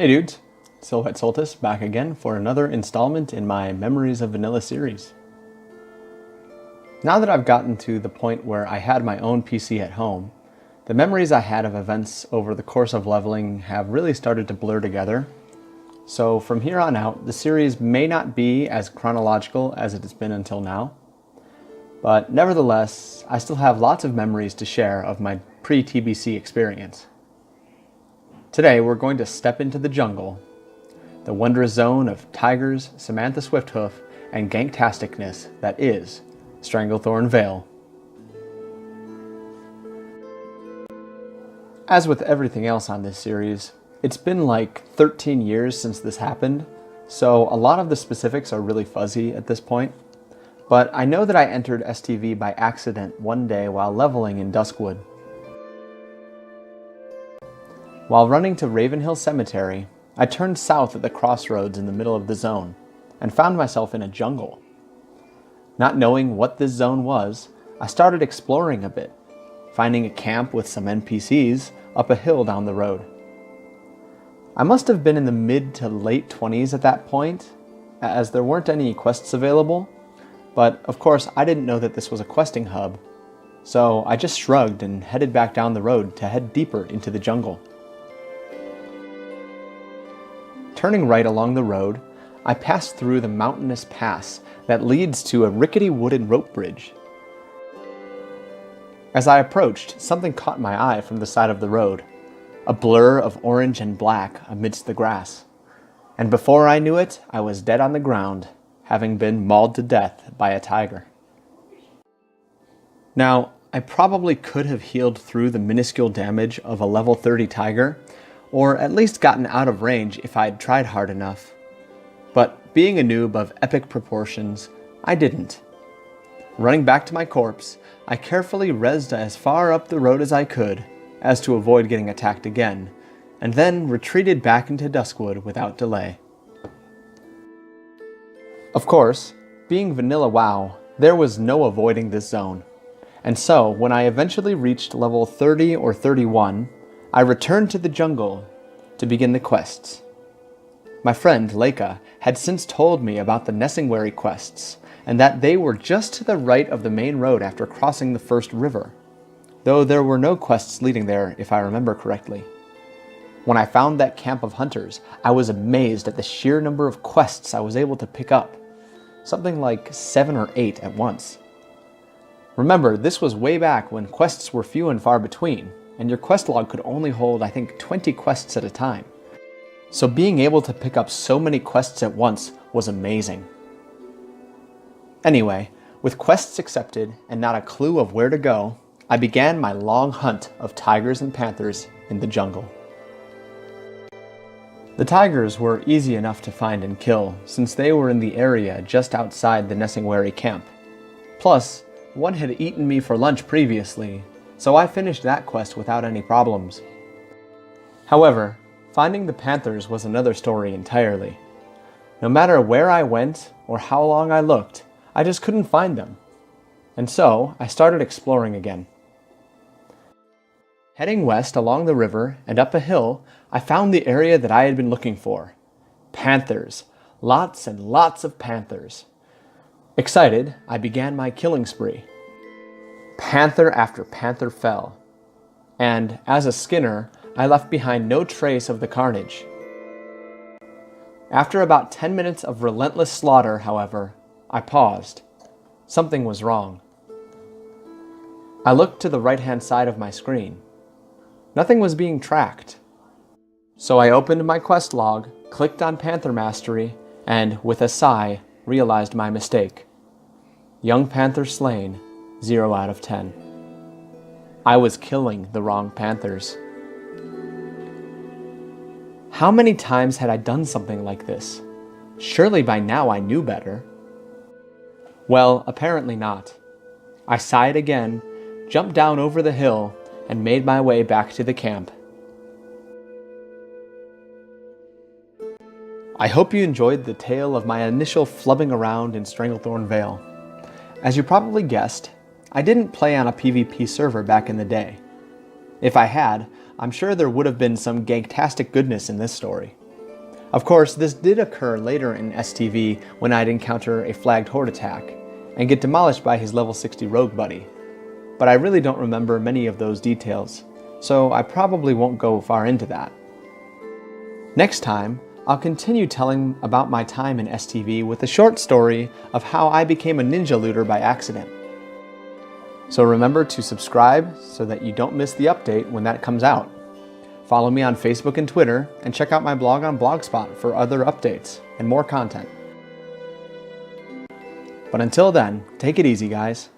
Hey dudes, Silhouette Soltis back again for another installment in my Memories of Vanilla series. Now that I've gotten to the point where I had my own PC at home, the memories I had of events over the course of leveling have really started to blur together. So from here on out, the series may not be as chronological as it has been until now, but nevertheless, I still have lots of memories to share of my pre-TBC experience. Today we're going to step into the jungle, the wondrous zone of tigers, Samantha Swifthoof, and ganktasticness that is Stranglethorn Vale. As with everything else on this series, it's been like 13 years since this happened, so a lot of the specifics are really fuzzy at this point. But I know that I entered STV by accident one day while leveling in Duskwood. While running to Ravenhill Cemetery, I turned south at the crossroads in the middle of the zone, and found myself in a jungle. Not knowing what this zone was, I started exploring a bit, finding a camp with some NPCs up a hill down the road. I must have been in the mid to late 20s at that point, as there weren't any quests available, but of course I didn't know that this was a questing hub, so I just shrugged and headed back down the road to head deeper into the jungle. Turning right along the road, I passed through the mountainous pass that leads to a rickety wooden rope bridge. As I approached, something caught my eye from the side of the road, a blur of orange and black amidst the grass. And before I knew it, I was dead on the ground, having been mauled to death by a tiger. Now, I probably could have healed through the minuscule damage of a level 30 tiger, or at least gotten out of range if I'd tried hard enough. But being a noob of epic proportions, I didn't. Running back to my corpse, I carefully rezzed as far up the road as I could, as to avoid getting attacked again, and then retreated back into Duskwood without delay. Of course, being vanilla WoW, there was no avoiding this zone, and so when I eventually reached level 30 or 31, I returned to the jungle to begin the quests. My friend, Leica, had since told me about the Nessingwary quests, and that they were just to the right of the main road after crossing the first river, though there were no quests leading there if I remember correctly. When I found that camp of hunters, I was amazed at the sheer number of quests I was able to pick up, something like 7 or 8 at once. Remember, this was way back when quests were few and far between, and your quest log could only hold, I think, 20 quests at a time. So being able to pick up so many quests at once was amazing. Anyway, with quests accepted and not a clue of where to go, I began my long hunt of tigers and panthers in the jungle. The tigers were easy enough to find and kill, since they were in the area just outside the Nessingwary camp. Plus, one had eaten me for lunch previously, so I finished that quest without any problems. However, finding the Panthers was another story entirely. No matter where I went or how long I looked, I just couldn't find them. And so, I started exploring again. Heading west along the river and up a hill, I found the area that I had been looking for. Panthers. Lots and lots of panthers. Excited, I began my killing spree. Panther after panther fell, and as a skinner, I left behind no trace of the carnage. After about 10 minutes of relentless slaughter, however, I paused. Something was wrong. I looked to the right-hand side of my screen. Nothing was being tracked. So I opened my quest log, clicked on Panther Mastery, and, with a sigh, realized my mistake. Young panther slain. 0 out of 10. I was killing the wrong panthers. How many times had I done something like this? Surely by now I knew better. Well, apparently not. I sighed again, jumped down over the hill, and made my way back to the camp. I hope you enjoyed the tale of my initial flubbing around in Stranglethorn Vale. As you probably guessed, I didn't play on a PvP server back in the day. If I had, I'm sure there would have been some ganktastic goodness in this story. Of course, this did occur later in STV when I'd encounter a flagged horde attack and get demolished by his level 60 rogue buddy. But I really don't remember many of those details, so I probably won't go far into that. Next time, I'll continue telling about my time in STV with a short story of how I became a ninja looter by accident. So remember to subscribe so that you don't miss the update when that comes out. Follow me on Facebook and Twitter, and check out my blog on Blogspot for other updates and more content. But until then, take it easy, guys.